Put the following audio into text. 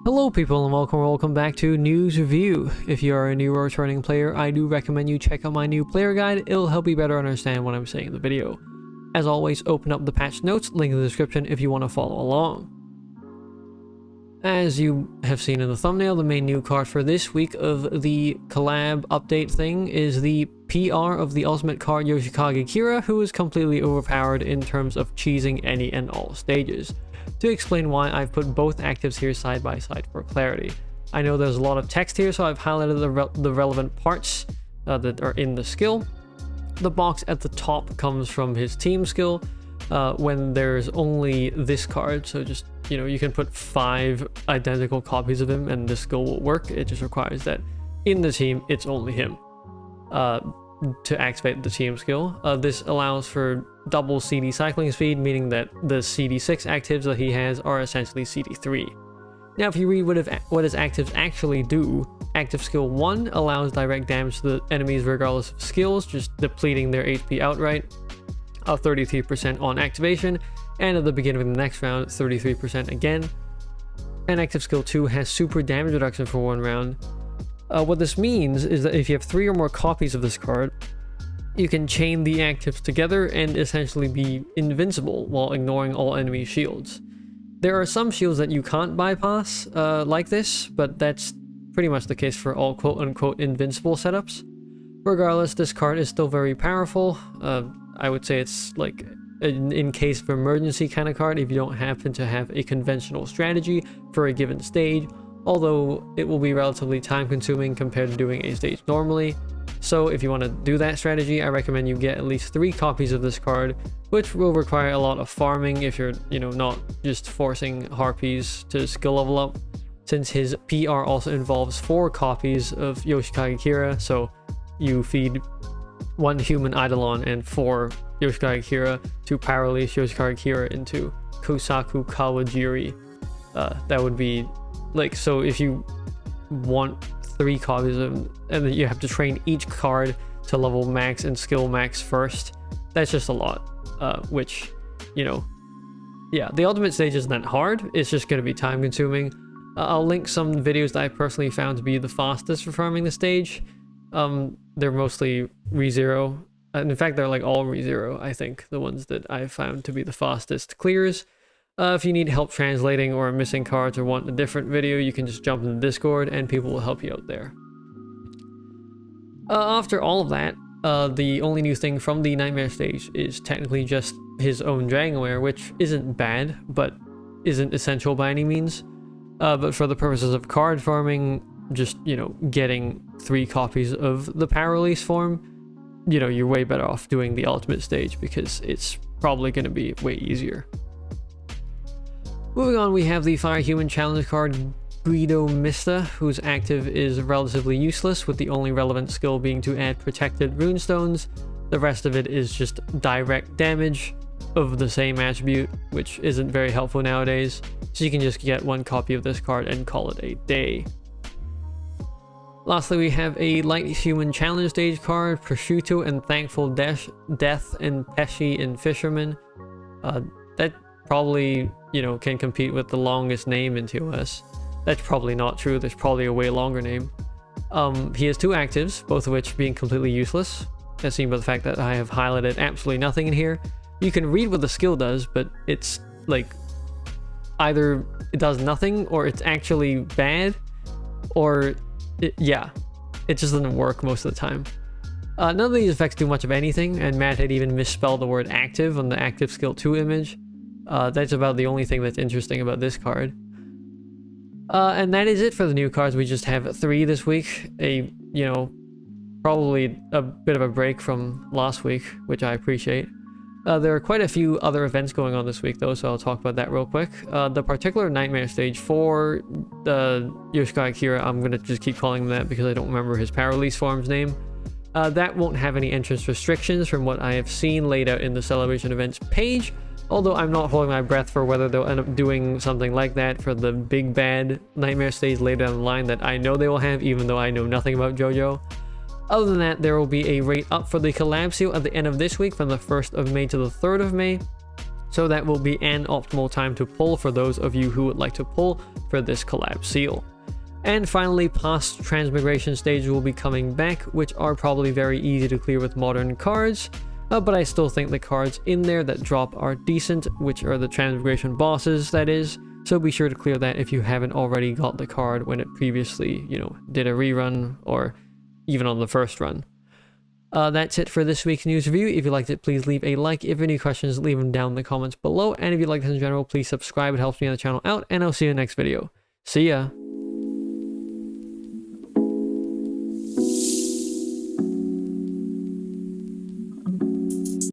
Hello people and welcome back to News Review. If you are a new or returning player, I do recommend you check out my new player guide. It'll help you better understand what I'm saying in the video. As always, open up the patch notes, link in the description if you want to follow along. As you have seen in the thumbnail, the main new card for this week of the collab update thing is the PR of the ultimate card Yoshikage Kira, who is completely overpowered in terms of cheesing any and all stages. To explain why, I've put both actives here side by side for clarity. I know there's a lot of text here, so I've highlighted the relevant parts that are in the skill. The box at the top comes from his team skill when there's only this card, so just, you know, you can put 5 identical copies of him and the skill will work. It just requires that in the team, it's only him to activate the team skill. This allows for double CD cycling speed, meaning that the CD6 actives that he has are essentially CD3. Now, if you read what his actives actually do, active skill 1 allows direct damage to the enemies regardless of skills, just depleting their HP outright, 33% on activation, and at the beginning of the next round, 33% again. And active skill 2 has super damage reduction for 1 round. What this means is that if you have 3 or more copies of this card, you can chain the actives together and essentially be invincible while ignoring all enemy shields. There are some shields that you can't bypass like this, but that's pretty much the case for all quote-unquote invincible setups. Regardless, this card is still very powerful. I would say it's like an in case of emergency kind of card if you don't happen to have a conventional strategy for a given stage, although it will be relatively time consuming compared to doing a stage normally. So if you want to do that strategy, I recommend you get at least 3 copies of this card, which will require a lot of farming if you're, not just forcing harpies to skill level up, since his PR also involves 4 copies of Yoshikage Kira, so you feed 1 human Eidolon and 4 Yoshikage Kira to power release Yoshikage Kira into Kosaku Kawajiri. That would be like, so if you want 3 copies of them, and then you have to train each card to level max and skill max first, that's just a lot, which, yeah, the ultimate stage isn't that hard, it's just going to be time consuming. I'll link some videos that I personally found to be the fastest for farming the stage. They're mostly ReZero, and in fact they're like all ReZero, I think, the ones that I found to be the fastest clears. If you need help translating or missing cards or want a different video, you can just jump in the Discord and people will help you out there. After all of that, the only new thing from the Nightmare stage is technically just his own Dragonware, which isn't bad, but isn't essential by any means. But for the purposes of card farming, just, getting 3 copies of the power release form, you're way better off doing the ultimate stage because it's probably going to be way easier. Moving on, we have the Fire Human Challenge card, Guido Mista, whose active is relatively useless, with the only relevant skill being to add protected runestones. The rest of it is just direct damage of the same attribute, which isn't very helpful nowadays, so you can just get 1 copy of this card and call it a day. Lastly, we have a Light Human Challenge stage card, Prosciutto and Thankful Death and Pesci and Fisherman. That probably, can compete with the longest name in TOS. That's probably not true, there's probably a way longer name. He has 2 actives, both of which being completely useless, as seen by the fact that I have highlighted absolutely nothing in here. You can read what the skill does, but it's like either it does nothing or it's actually bad, or it just doesn't work most of the time. None of these effects do much of anything, and Matt had even misspelled the word active on the active skill 2 image. That's about the only thing that's interesting about this card. And that is it for the new cards. We just have 3 this week. Probably a bit of a break from last week, which I appreciate. There are quite a few other events going on this week though, so I'll talk about that real quick. The particular Nightmare stage for the Yoshikage Kira, I'm going to just keep calling him that because I don't remember his power release form's name. That won't have any entrance restrictions from what I have seen laid out in the celebration events page, although I'm not holding my breath for whether they'll end up doing something like that for the big bad Nightmare stage later down the line that I know they will have, even though I know nothing about Jojo. Other than that, there will be a rate up for the collab sale at the end of this week from the 1st of May to the 3rd of May. So that will be an optimal time to pull for those of you who would like to pull for this collab seal. And finally, past transmigration stages will be coming back, which are probably very easy to clear with modern cards. But I still think the cards in there that drop are decent, which are the transmigration bosses, that is. So be sure to clear that if you haven't already got the card when it previously, did a rerun or even on the first run. That's it for this week's news review. If you liked it, please leave a like. If you have any questions, leave them down in the comments below. And if you like this in general, please subscribe. It helps me on the channel out. And I'll see you in the next video. See ya!